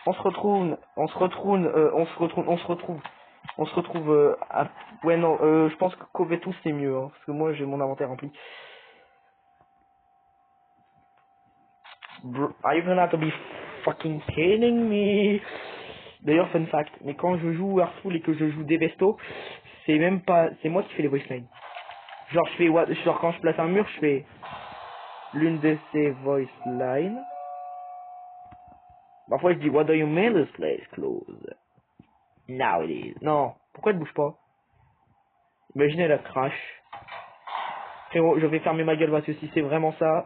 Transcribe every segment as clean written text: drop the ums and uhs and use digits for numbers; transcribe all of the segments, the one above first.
On se retrouve, ouais non, je pense que Covetus c'est mieux, hein, parce que moi j'ai mon inventaire rempli. Bro, are you gonna have to be fucking kidding me? D'ailleurs, fun fact, mais quand je joue Hearthful et que je joue Devesto, c'est même pas, c'est moi qui fais les voice lines. Genre je fais genre quand je place un mur, je fais l'une de ces voice lines. Parfois je dis what do you mean this place closed? Now it is. Non, pourquoi elle bouge pas? Imaginez elle crash. Frérot, je vais fermer ma gueule parce que si c'est vraiment ça,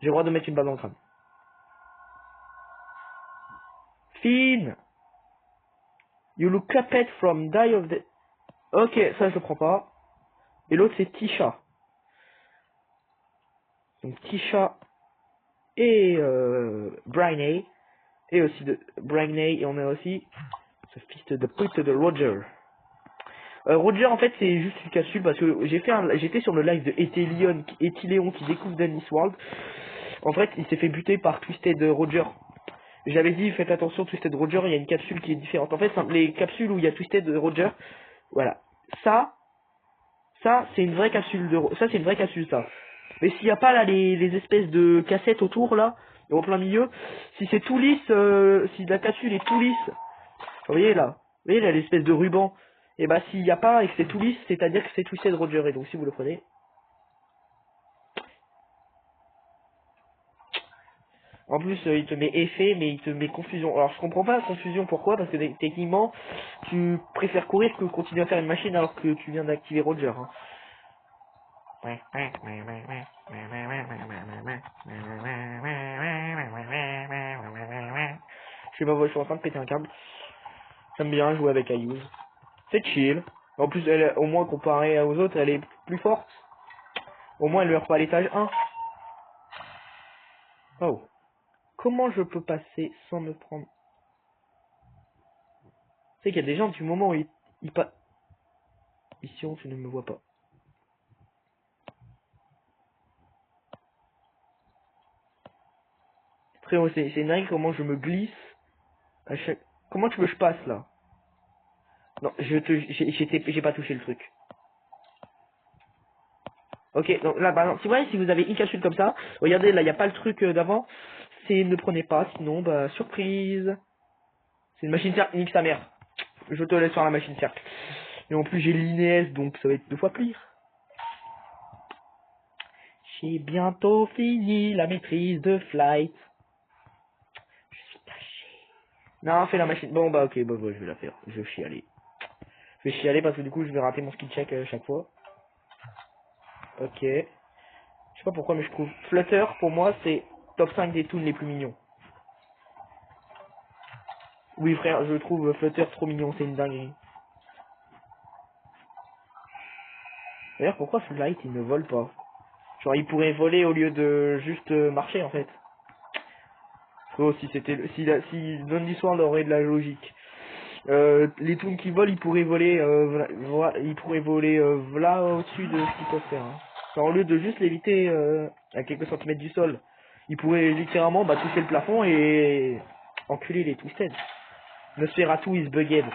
j'ai le droit de mettre une balle dans le crâne. Finn! You look capet from Die of the... Ok, ça je prends pas. Et l'autre c'est Tisha. Donc Tisha et Briney. Et aussi de Briney. Et on a aussi ce fils de pute de Roger. Roger en fait c'est juste une capsule parce que j'étais sur le live de Etyléon qui découvre Dennis World. En fait il s'est fait buter par Twisted Roger. J'avais dit faites attention, Twisted Roger, il y a une capsule qui est différente. En fait les capsules où il y a Twisted Roger, voilà. Ça c'est une vraie capsule ça c'est une vraie capsule ça. Mais s'il n'y a pas là les espèces de cassettes autour là, au plein milieu, si c'est tout lisse, si la capsule est tout lisse, vous voyez là l'espèce de ruban, et bah s'il n'y a pas et que c'est tout lisse, c'est-à-dire que c'est Twisted Roger, et donc si vous le prenez. En plus il te met effet mais il te met confusion. Alors je comprends pas la confusion, pourquoi? Parce que techniquement tu préfères courir que continuer à faire une machine alors que tu viens d'activer Roger. Hein. Je sais pas, je suis en train de péter un câble. J'aime bien jouer avec Ayuse. C'est chill. En plus, elle, au moins comparée aux autres, elle est plus forte. Au moins, elle meurt pas à l'étage 1. Oh. Comment je peux passer sans me prendre... Tu sais qu'il y a des gens du moment où ils passent... Ici, tu ne me vois pas. Frérot, c'est une règle comment je me glisse à chaque... Comment tu veux que je passe là? Non, j'ai pas touché le truc. Ok, donc là, bah non, si vous avez une capsule comme ça, regardez, là, il n'y a pas le truc d'avant. C'est ne prenez pas, sinon, bah, surprise. C'est une machine cercle, nique sa mère. Je te laisse sur la machine cercle. Et en plus, j'ai l'INES, donc ça va être 2 fois pire. J'ai bientôt fini la maîtrise de flight. Je suis taché. Non, fais la machine. Bon, bah, ok, bah, je vais la faire. Je vais chialer. Je vais chialer parce que du coup, je vais rater mon skill check chaque fois. Ok. Je sais pas pourquoi, mais je trouve Flutter, pour moi, c'est top 5 des toons les plus mignons. Oui, frère, je trouve Flutter trop mignon, c'est une dinguerie. D'ailleurs, pourquoi Flight, il ne vole pas? Genre, il pourrait voler au lieu de juste marcher, en fait. Oh, si c'était... Si Dandy Sword aurait de la logique. Les toons qui volent, ils pourraient voler... ils pourraient voler là au-dessus de ce qu'ils peuvent faire. Hein. Genre, au lieu de juste l'éviter à quelques centimètres du sol, ils pourraient littéralement toucher le plafond et... enculer les Twisted. Nosferatu is bugged.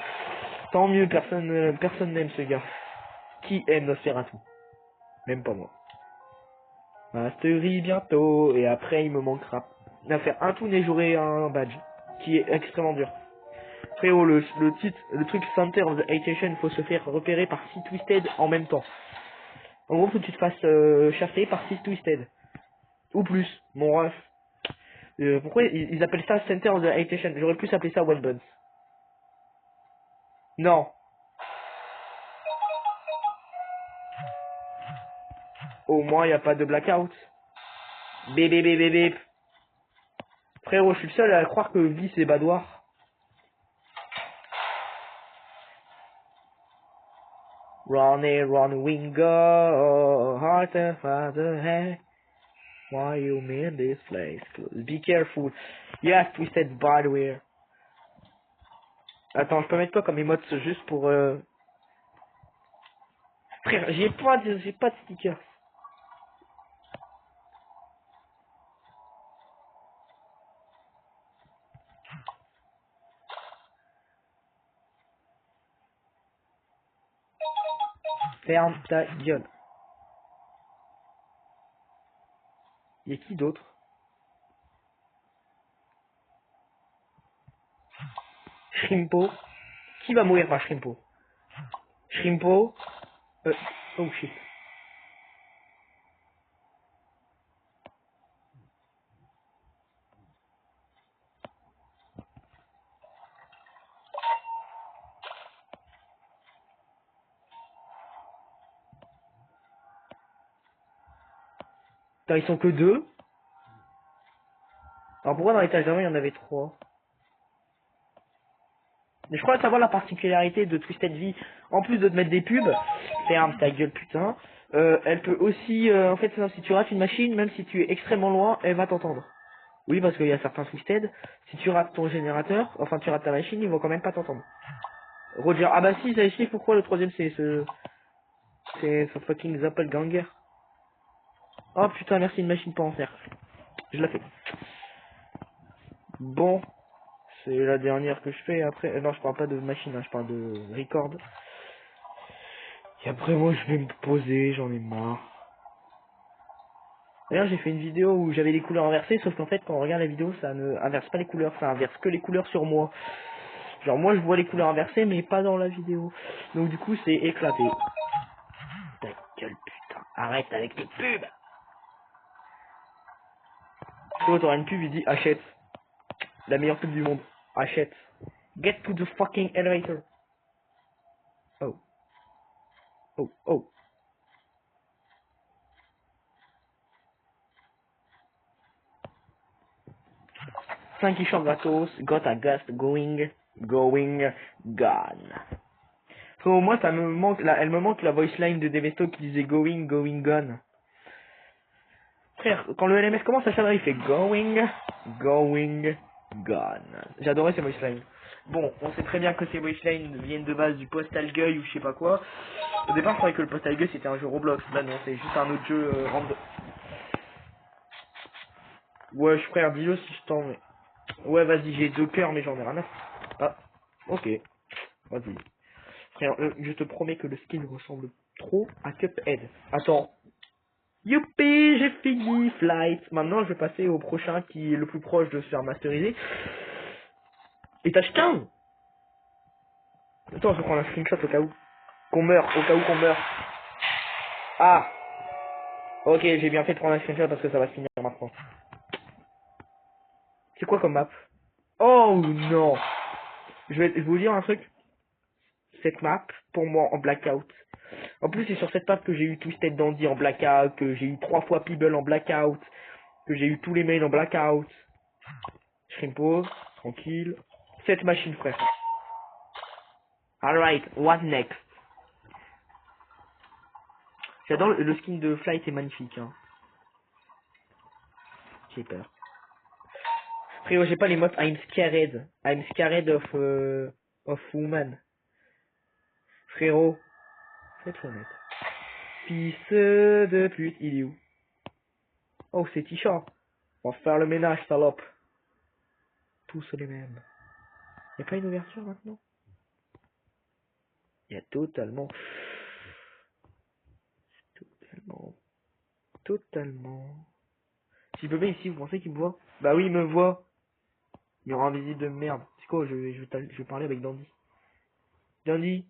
Tant mieux, personne n'aime ce gars. Qui aime Nosferatu? Même pas moi. Mastery bientôt, et après il me manquera à faire un toon et j'aurai un badge, qui est extrêmement dur. Frérot, le truc Center of the Hatation, il faut se faire repérer par 6 Twisted en même temps. En gros, faut que tu te fasses chasser par 6 Twisted. Ou plus, mon ref. Pourquoi ils appellent ça Center of the Hatation? J'aurais pu s'appeler ça One Buns. Non. Au moins, il n'y a pas de blackout. Bébé, bébé, bébé. Frérot, je suis le seul à croire que vie c'est badoir. Run it, run wing go, heart and father head. Why you mean this place? Be careful. Yes, Twisted by the way. Attends, je peux mettre quoi comme emote juste pour Frère, j'ai pas de sticker. Ferme ta gueule. Y'a qui d'autre? Shrimpo. Qui va mourir par Shrimpo? Shrimpo. Oh shit. Putain, ils sont que deux. Alors pourquoi dans l'étage d'avant il y en avait trois? Mais je crois savoir la particularité de Twisted V, en plus de te mettre des pubs, ferme ta gueule putain, elle peut aussi, en fait, si tu rates une machine, même si tu es extrêmement loin, elle va t'entendre. Oui, parce qu'il y a certains Twisted, si tu rates ton générateur, enfin tu rates ta machine, ils vont quand même pas t'entendre. Roger, ah bah si, ça explique pourquoi le troisième c'est ce fucking Doppelganger. Oh putain, merci une machine pour en faire. Je la fais. Bon. C'est la dernière que je fais. Après, non, je parle pas de machine, hein, je parle de record. Et après, moi, je vais me poser, j'en ai marre. D'ailleurs, j'ai fait une vidéo où j'avais les couleurs inversées, sauf qu'en fait, quand on regarde la vidéo, ça ne inverse pas les couleurs, ça inverse que les couleurs sur moi. Genre, moi, je vois les couleurs inversées, mais pas dans la vidéo. Donc, du coup, c'est éclaté. Ta gueule, putain. Arrête avec tes pubs. Tu vois, t'auras une pub, il dit achète. La meilleure pub du monde. Achète. Get to the fucking elevator. Oh. Oh, oh. 5 e-shop gratos, got a ghost going, gone. Au moins ça me manque, elle me manque la voice line de Devesto qui disait going, gone. Frère, quand le LMS commence à chanter, il fait going, gone. J'adorais ces voice lines. Bon, on sait très bien que ces voice lines viennent de base du Postal Guy ou je sais pas quoi. Au départ, je croyais que le Postal Guy c'était un jeu Roblox. Là non, c'est juste un autre jeu random. Ouais, frère, dis-le si je t'en mets. Ouais, vas-y, j'ai 2 cœurs, mais j'en ai rien à... Ah, ok. Vas-y. Frère, je te promets que le skin ressemble trop à Cuphead. Attends. Youpi, j'ai fini Flight. Maintenant, je vais passer au prochain qui est le plus proche de se faire masteriser. Étage 15. Attends, je prends un screenshot au cas où. Qu'on meurt, au cas où qu'on meurt. Ah. Ok, j'ai bien fait de prendre un screenshot parce que ça va se finir maintenant. C'est quoi comme map? Oh non. Je vais vous dire un truc. Cette map, pour moi, en blackout. En plus, c'est sur cette map que j'ai eu Twisted Dandy en blackout, que j'ai eu 3 fois Peeble en blackout, que j'ai eu tous les mails en blackout. Shrimpo, tranquille. Cette machine, frère. Alright, what next? J'adore le skin de Flight, est magnifique. Hein. J'ai peur. Frérot, j'ai pas les modes I'm scared. I'm scared of woman. Frérot, c'est honnête. Fils de pute, il est où? Oh, c'est Tisha. On va faire le ménage, salope. Tous les mêmes. Y'a pas une ouverture maintenant? Y'a totalement... Si je me mets ici, vous pensez qu'il me voit? Bah oui, il me voit. Il y aura un visite de merde. C'est quoi? Je vais parler avec Dandy. Dandy,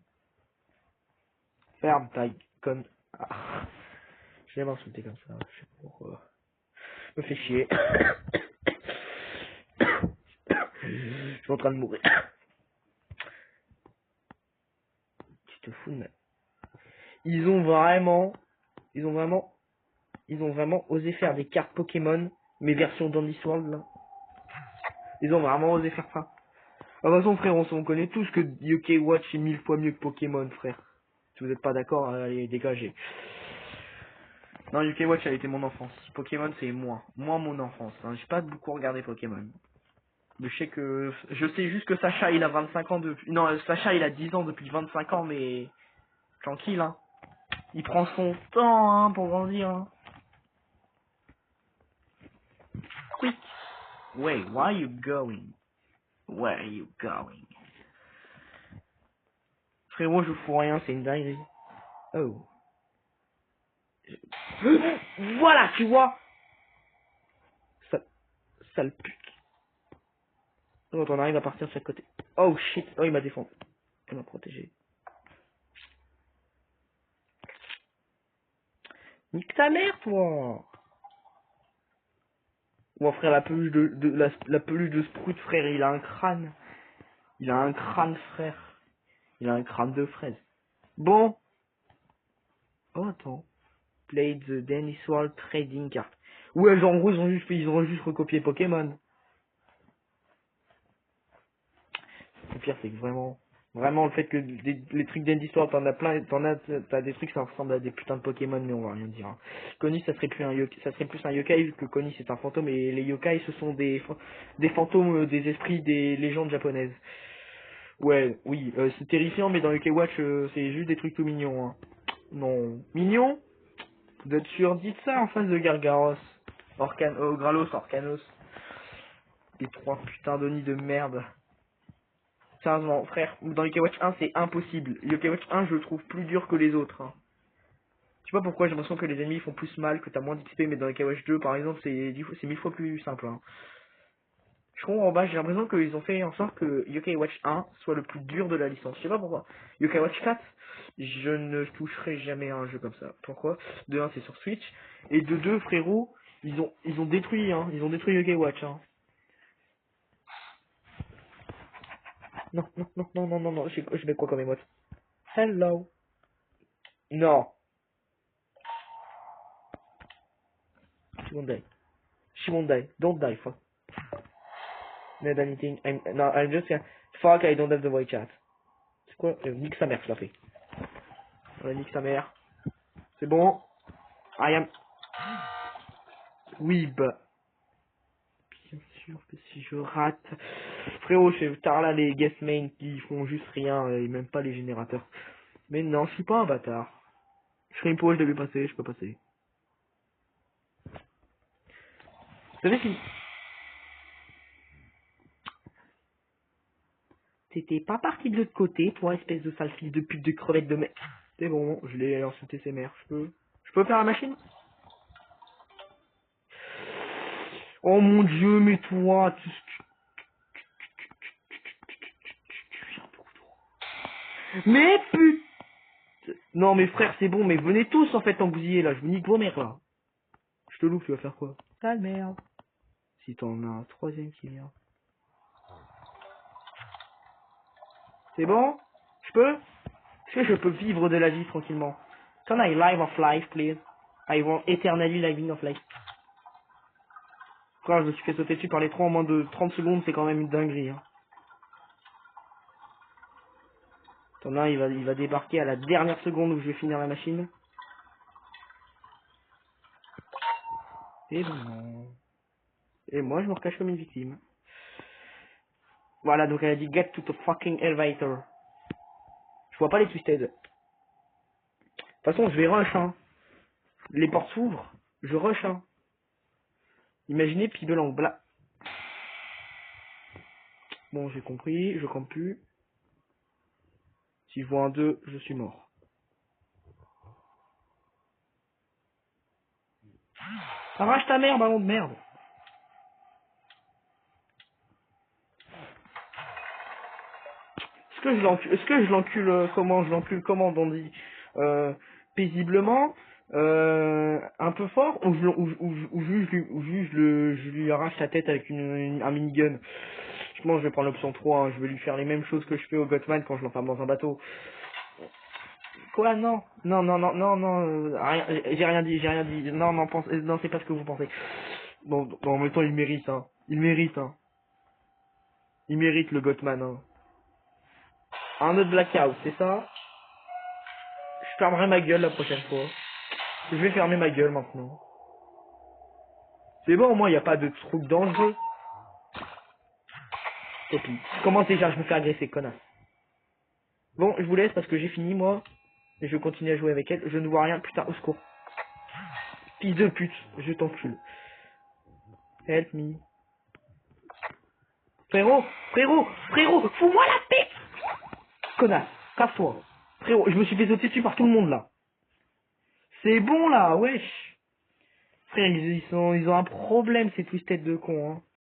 ferme ta conne. Ah. Je vais m'insulter comme ça. Je sais pas pourquoi. Me fait chier. Je suis en train de mourir. Tu te fous de même. Ils ont vraiment osé faire des cartes Pokémon, mais version Dandy World là. Ils ont vraiment osé faire ça. De toute façon, frère, on connaît tous que UK Watch est 1000 fois mieux que Pokémon, frère. Si vous n'êtes pas d'accord, allez, dégagez. Non, UK Watch a été mon enfance. Pokémon, c'est moi. Moi, mon enfance. Hein. J'ai pas beaucoup regardé Pokémon. Mais je sais juste que Sacha, il a 25 ans depuis... Non, Sacha, il a 10 ans depuis 25 ans, mais... Tranquille, hein. Il prend son temps, hein, pour grandir, hein. Quick. Wait, where are you going? Where are you going? Frérot, je fous rien, c'est une dinguerie. Oh. Voilà, tu vois. Sale pute. Quand on arrive à partir de chaque côté. Oh shit. Oh, il m'a défendu. Il m'a protégé. Nique ta mère, toi. Bon, frère, la peluche la peluche de Sprout, frère, il a un crâne. Il a un crâne, frère. Il a un crâne de fraise. Bon. Oh, attends. Play the Dennis World Trading Card. Ouais, genre, en gros, ils ont juste recopié Pokémon. Le pire, c'est que vraiment, le fait que les trucs d'histoire, t'en as plein, t'as des trucs, ça ressemble à des putains de Pokémon, mais on va rien dire. Hein. Connie, ça serait plus un yokai, vu que Connie, c'est un fantôme, et les yokai, ce sont des fantômes, des esprits, des légendes japonaises. Ouais, oui, c'est terrifiant, mais dans Yokai Watch, c'est juste des trucs tout mignons, hein. Non. Mignon? Vous êtes sûr? Dites ça en face de Gargaros. Gralos, Orcanos. Les trois putains d'Oni de merde. Sérieusement, frère, dans Yokai Watch 1, c'est impossible. Yokai Watch 1, je le trouve plus dur que les autres. Hein. Je sais pas pourquoi, j'ai l'impression que les ennemis font plus mal, que t'as moins d'XP, mais dans Yokai Watch 2, par exemple, c'est 1000 fois plus simple. Hein. Je comprends en bas, j'ai l'impression qu'ils ont fait en sorte que Yokai Watch 1 soit le plus dur de la licence. Je sais pas pourquoi. Yokai Watch 4, je ne toucherai jamais à un jeu comme ça. Pourquoi? De 1, c'est sur Switch. Et de 2, frérot, ils ont détruit, hein. Ils ont détruit Yokai Watch, hein. Non, non, non, non, non, non, non, je mets quoi comme émote? Hello. Non. She won't die. She won't die. Don't die, fuck. Not anything. I'm just gonna... Fuck, I don't have the voice chat. C'est quoi? Nique sa mère, je la fais. Ouais, nique sa mère. C'est bon. I am... Oui, bah... Bien sûr que si je rate... Frérot, c'est tard là les guest main qui font juste rien, et même pas les générateurs. Mais non, je suis pas un bâtard. Je serais une pause, je devais passer, je peux passer. Vous savez si... T'étais pas parti de l'autre côté, toi, espèce de sale fils de pute de crevette de merde. C'est bon, je l'ai insulté ses mères, je peux faire la machine? Oh mon dieu, mais toi, mais putain. Non mais frère, c'est bon, mais venez tous en fait en bousiller là, je vous nique vos mères là. Je te loupe, tu vas faire quoi? Sale merde. Si t'en as un troisième qui vient. C'est bon? Je peux? Est-ce que je peux vivre de la vie tranquillement? Can I live of life, please? I want eternally living of life. Quand je me suis fait sauter dessus par les trois en moins de 30 secondes, c'est quand même une dinguerie. Hein. T'en as un, il va débarquer à la dernière seconde où je vais finir la machine. Et ben non. Et moi, je me recache comme une victime. Voilà, donc elle a dit get to the fucking elevator. Je vois pas les twisted. De toute façon, je vais rush, hein. Les portes s'ouvrent, je rush, hein. Imaginez Pibelang, bla. Bon, j'ai compris, je campe plus. Si je vois un 2, je suis mort. Arrache ta mère, ballon de merde. Est-ce que je l'encule comment je l'encule comment on dit paisiblement un peu fort ou je lui arrache la tête avec un minigun. Je pense que je vais prendre l'option 3, hein. Je vais lui faire les mêmes choses que je fais au Gothman quand je l'enferme dans un bateau. Quoi? Non, non, non, non, non, non, rien, j'ai rien dit, non, non, non, c'est pas ce que vous pensez. Bon, en même temps, il mérite, hein, hein, il mérite le Gothman, hein. Un autre blackout, c'est ça? Je fermerai ma gueule la prochaine fois. Je vais fermer ma gueule maintenant. C'est bon, moi, il n'y a pas de truc dangereux. Et puis, comment déjà je me fais agresser, connasse. Bon, je vous laisse parce que j'ai fini, moi. Et je vais continuer à jouer avec elle. Je ne vois rien, putain, au secours. Fils de pute, je t'encule. Help me. Frérot, fous-moi la paix. Connasse, casse-toi. Frérot, je me suis fait sauter dessus par tout le monde, là. C'est bon là, wesh. Frère, ils ont un problème ces twisted de cons, hein.